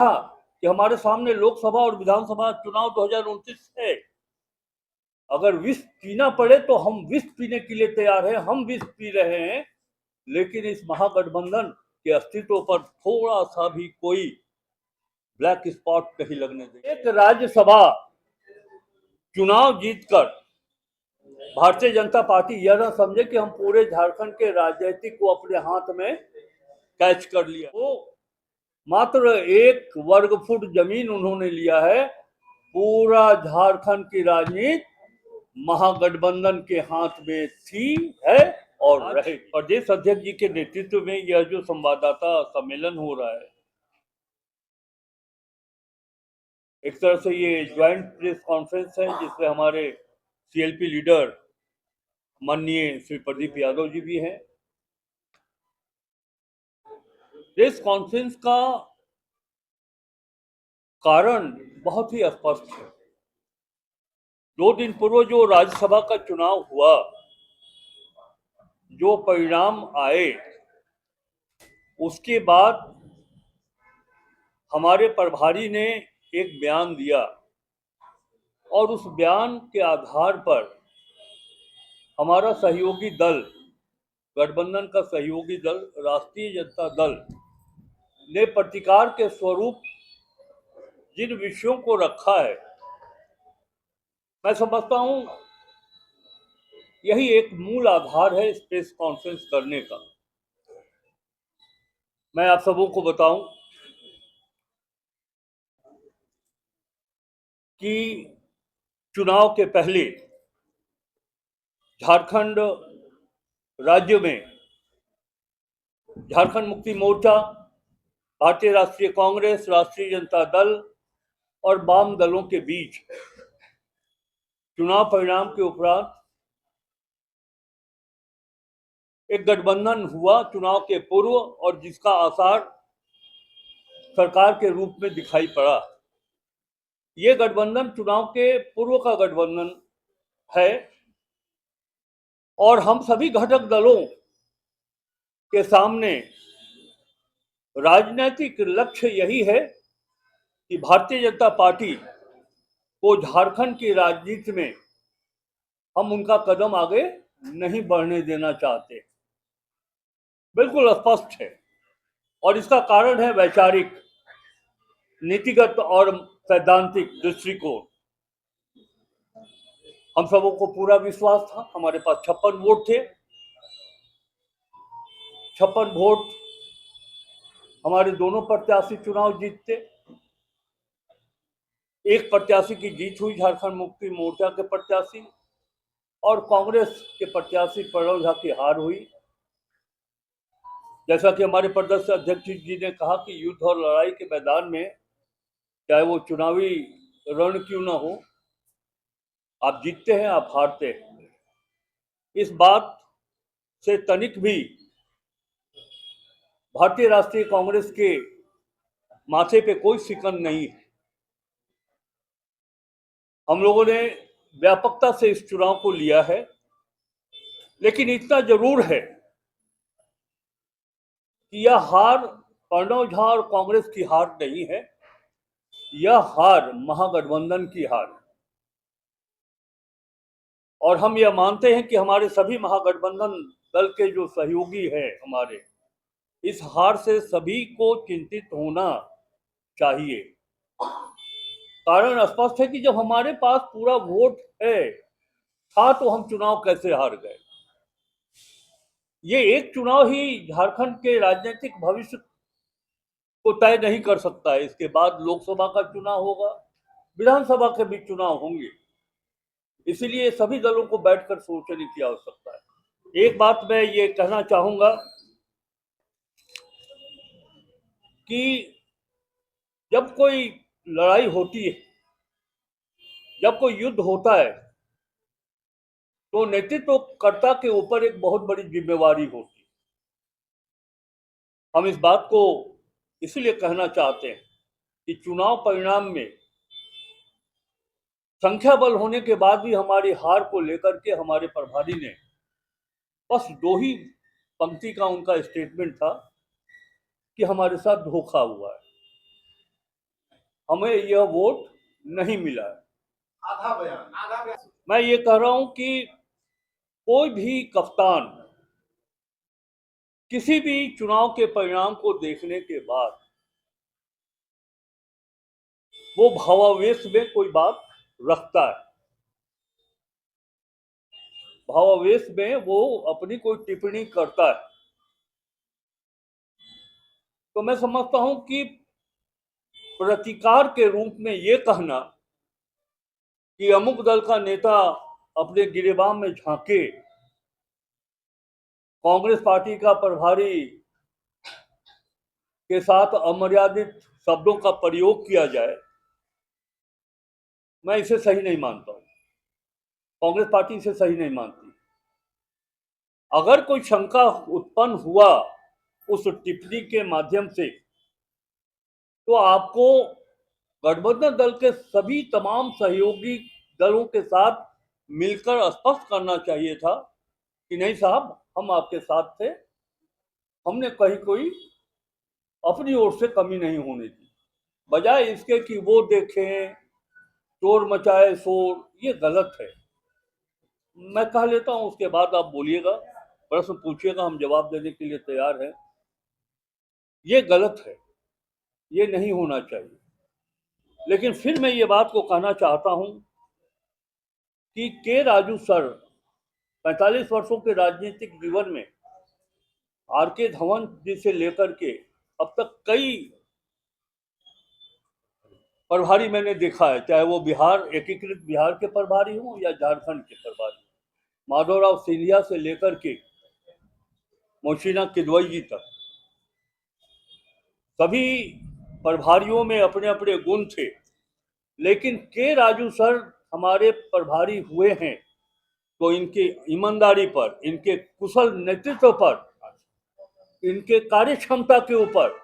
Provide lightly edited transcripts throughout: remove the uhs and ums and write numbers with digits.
कि हमारे सामने लोकसभा और विधानसभा चुनाव 2029 है। अगर विष पीना पड़े तो हम विष पीने के लिए तैयार हैं, हम विष पी रहे हैं, लेकिन इस महागठबंधन के अस्तित्व पर थोड़ा सा भी कोई ब्लैक स्पॉट नहीं लगने देंगे। एक राज्यसभा चुनाव जीतकर भारतीय जनता पार्टी यह न समझे कि हम पूरे झारखंड के राजनीति को अपने हाथ में कैच कर लिया। वो मात्र 1 वर्ग फुट जमीन उन्होंने लिया है। पूरा झारखंड की राजनीति महागठबंधन के हाथ में थी, है और रहे। प्रदेश अध्यक्ष जी के नेतृत्व में यह जो संवाददाता सम्मेलन हो रहा है, एक तरह से ये ज्वाइंट प्रेस कॉन्फ्रेंस है, जिसमें हमारे सीएलपी लीडर माननीय श्री प्रदीप यादव जी भी हैं। प्रेस कॉन्फ्रेंस का कारण बहुत ही स्पष्ट है। 2 दिन पूर्व जो राज्यसभा का चुनाव हुआ, जो परिणाम आए, उसके बाद हमारे प्रभारी ने एक बयान दिया और उस बयान के आधार पर हमारा सहयोगी दल, गठबंधन का सहयोगी दल राष्ट्रीय जनता दल ने प्रतिकार के स्वरूप जिन विषयों को रखा है, मैं समझता हूं यही एक मूल आधार है इस प्रेस कॉन्फ्रेंस करने का। मैं आप सबों को बताऊं कि चुनाव के पहले झारखंड राज्य में झारखंड मुक्ति मोर्चा, भारतीय राष्ट्रीय कांग्रेस, राष्ट्रीय जनता दल और वाम दलों के बीच चुनाव परिणाम के उपरांत एक गठबंधन हुआ चुनाव के पूर्व, और जिसका आसार सरकार के रूप में दिखाई पड़ा। ये गठबंधन चुनाव के पूर्व का गठबंधन है और हम सभी घटक दलों के सामने राजनीतिक लक्ष्य यही है कि भारतीय जनता पार्टी को झारखंड की राजनीति में हम उनका कदम आगे नहीं बढ़ने देना चाहते। बिल्कुल स्पष्ट है, और इसका कारण है वैचारिक, नीतिगत और सैद्धांतिक दृष्टिकोण। हम सबों को पूरा विश्वास था, हमारे पास 56 वोट थे। 56 वोट हमारे दोनों प्रत्याशी चुनाव जीतते। एक प्रत्याशी की जीत हुई, झारखंड मुक्ति मोर्चा के प्रत्याशी, और कांग्रेस के प्रत्याशी प्रणव झा की हार हुई। जैसा कि हमारे प्रदेश अध्यक्ष जी ने कहा कि युद्ध और लड़ाई के मैदान में, चाहे वो चुनावी रण क्यों ना हो, आप जीतते हैं, आप हारते हैं। इस बात से तनिक भी भारतीय राष्ट्रीय कांग्रेस के माथे पे कोई शिकन नहीं है। हम लोगों ने व्यापकता से इस चुनाव को लिया है, लेकिन इतना जरूर है कि यह हार प्रणव झा और कांग्रेस की हार नहीं है, यह हार महागठबंधन की हार है। और हम यह मानते हैं कि हमारे सभी महागठबंधन दल के जो सहयोगी हैं हमारे, इस हार से सभी को चिंतित होना चाहिए। कारण स्पष्ट है कि जब हमारे पास पूरा वोट था तो हम चुनाव कैसे हार गए। ये एक चुनाव ही झारखंड के राजनीतिक भविष्य को तय नहीं कर सकता है। इसके बाद लोकसभा का चुनाव होगा, विधानसभा के भी चुनाव होंगे। इसीलिए सभी दलों को बैठकर सोचने की आवश्यकता है। एक बात मैं ये कहना चाहूंगा कि जब कोई लड़ाई होती है, जब कोई युद्ध होता है, तो नेतृत्वकर्ता के ऊपर एक बहुत बड़ी जिम्मेवारी होती है। हम इस बात को इसलिए कहना चाहते हैं कि चुनाव परिणाम में संख्या बल होने के बाद भी हमारी हार को लेकर के हमारे प्रभारी ने बस 2 ही पंक्ति का उनका स्टेटमेंट था कि हमारे साथ धोखा हुआ है। हमें यह वोट नहीं मिला है। आधा बयान मैं ये कह रहा हूं कि कोई भी कप्तान किसी भी चुनाव के परिणाम को देखने के बाद वो भावावेश में कोई बात रखता है, भावावेश में वो अपनी कोई टिप्पणी करता है। तो मैं समझता हूं कि प्रतिकार के रूप में ये कहना कि अमुक दल का नेता अपने गिरेबान में झांके, कांग्रेस पार्टी का प्रभारी के साथ अमर्यादित शब्दों का प्रयोग किया जाए, मैं इसे सही नहीं मानता हूं। कांग्रेस पार्टी इसे सही नहीं मानती। अगर कोई शंका उत्पन्न हुआ उस टिप्पणी के माध्यम से, तो आपको गठबंधन दल के सभी तमाम सहयोगी दलों के साथ मिलकर स्पष्ट करना चाहिए था कि नहीं साहब, हम आपके साथ थे, हमने कहीं कोई अपनी ओर से कमी नहीं होने दी। बजाय इसके कि वो देखें, शोर मचाए शोर, ये गलत है। मैं कह लेता हूं, उसके बाद आप बोलिएगा, प्रश्न पूछिएगा, हम जवाब देने के लिए तैयार हैं। ये गलत है, ये नहीं होना चाहिए। लेकिन फिर मैं ये बात को कहना चाहता हूं कि के राजू सर 45 वर्षों के राजनीतिक जीवन में आर के धवन जी से लेकर के अब तक कई प्रभारी मैंने देखा है, चाहे वो बिहार, एकीकृत बिहार के प्रभारी हों या झारखंड के प्रभारी, माधवराव सिंधिया से लेकर के मोशिना किदवई जी तक, सभी प्रभारियों में अपने अपने गुण थे। लेकिन के राजू सर हमारे प्रभारी हुए हैं तो इनकी ईमानदारी पर, इनके कुशल नेतृत्व पर, इनके कार्य क्षमता के ऊपर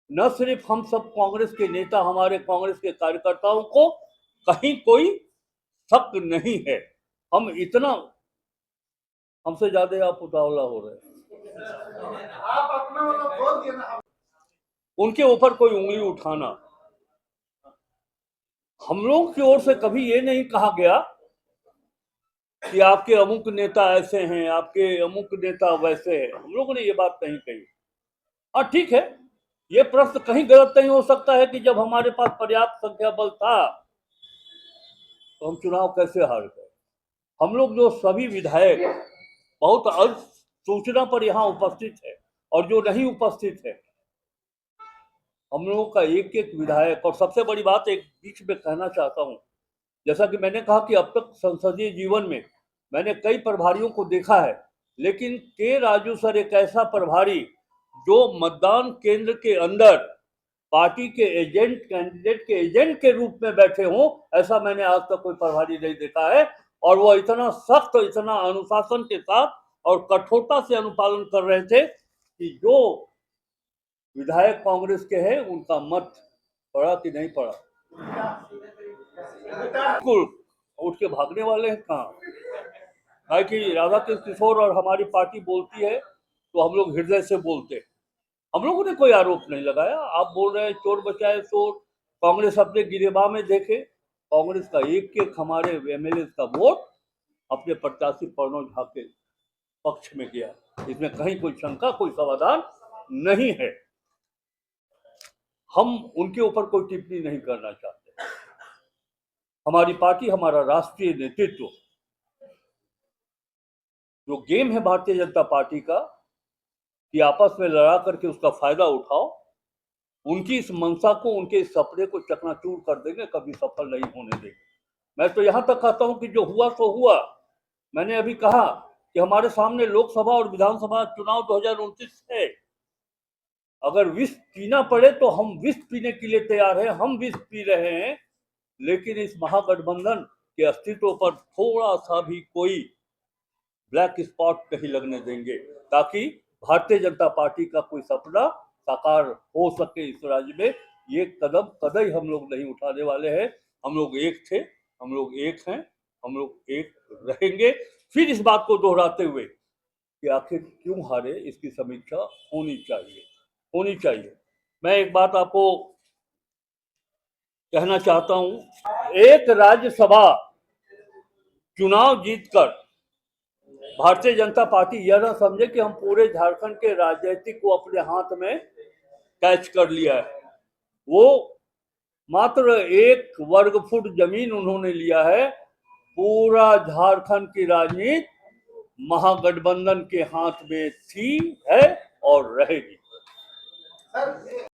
न सिर्फ हम सब कांग्रेस के नेता, हमारे कांग्रेस के कार्यकर्ताओं को कहीं कोई शक नहीं है। हम इतना, हमसे ज्यादा आप उतावला हो रहे हैं, आप अपना मतलब बोल दिए ना। उनके ऊपर कोई उंगली उठाना, हम लोग की ओर से कभी ये नहीं कहा गया कि आपके अमुक नेता ऐसे हैं, आपके अमुक नेता वैसे हैं। हम लोगों ने ये बात नहीं कही। हाँ ठीक है, ये प्रश्न कहीं गलत नहीं हो सकता है कि जब हमारे पास पर्याप्त संख्या बल था तो हम चुनाव कैसे हार गए। हम लोग जो सभी विधायक बहुत अल्प सूचना पर यहाँ उपस्थित है और जो नहीं उपस्थित है, हम लोगों का एक एक विधायक, और सबसे बड़ी बात एक बीच में कहना चाहता हूँ, जैसा कि मैंने कहा कि अब तक संसदीय जीवन में मैंने कई प्रभारियों को देखा है, लेकिन के राजू सर एक ऐसा प्रभारी जो मतदान केंद्र के अंदर पार्टी के एजेंट, कैंडिडेट के एजेंट के रूप में बैठे हों, ऐसा मैंने आज तक कोई प्रभारी नहीं देखा है। और वो इतना सख्त, इतना अनुशासन के साथ और कठोरता से अनुपालन कर रहे थे कि जो विधायक कांग्रेस के हैं उनका मत पड़ा कि नहीं पड़ा, बिल्कुल उठ के भागने वाले हैं कहाँ। कि राधा कृष्ण किशोर और हमारी पार्टी बोलती है तो हम लोग हृदय से बोलते हैं। हम लोगों ने कोई आरोप नहीं लगाया। आप बोल रहे हैं चोर बचाए चोर, कांग्रेस अपने गिरेबा में देखे, कांग्रेस का एक एक हमारे एमएलए का वोट अपने प्रत्याशी प्रणव झा के पक्ष में गया। इसमें कहीं कोई शंका, कोई समाधान नहीं है। हम उनके ऊपर कोई टिप्पणी नहीं करना चाहते। हमारी पार्टी, हमारा राष्ट्रीय नेतृत्व, जो गेम है भारतीय जनता पार्टी का कि आपस में लड़ा करके उसका फायदा उठाओ, उनकी इस मंशा को, उनके इस सपने को चकनाचूर कर देंगे, कभी सफल नहीं होने देंगे। मैं तो यहां तक कहता हूं कि जो हुआ सो हुआ। मैंने अभी कहा कि हमारे सामने लोकसभा और विधानसभा चुनाव 2029 है। अगर विष पीना पड़े तो हम विष पीने के लिए तैयार हैं, हम विष पी रहे हैं। लेकिन इस महागठबंधन के अस्तित्व पर थोड़ा सा भी कोई ब्लैक स्पॉट नहीं लगने देंगे, ताकि भारतीय जनता पार्टी का कोई सपना साकार हो सके इस राज्य में। ये कदम कतई हम लोग नहीं उठाने वाले हैं। हम लोग एक थे, हम लोग एक हैं, हम लोग एक रहेंगे। फिर इस बात को दोहराते हुए कि आखिर क्यों हारे, इसकी समीक्षा होनी चाहिए, होनी चाहिए। मैं एक बात आपको कहना चाहता हूं, एक राज्यसभा चुनाव जीतकर भारतीय जनता पार्टी यह ना समझे कि हम पूरे झारखंड के राजनीति को अपने हाथ में कैच कर लिया है। वो मात्र 1 वर्ग फुट जमीन उन्होंने लिया है। पूरा झारखंड की राजनीति महागठबंधन के हाथ में थी, है और रहेगी। सर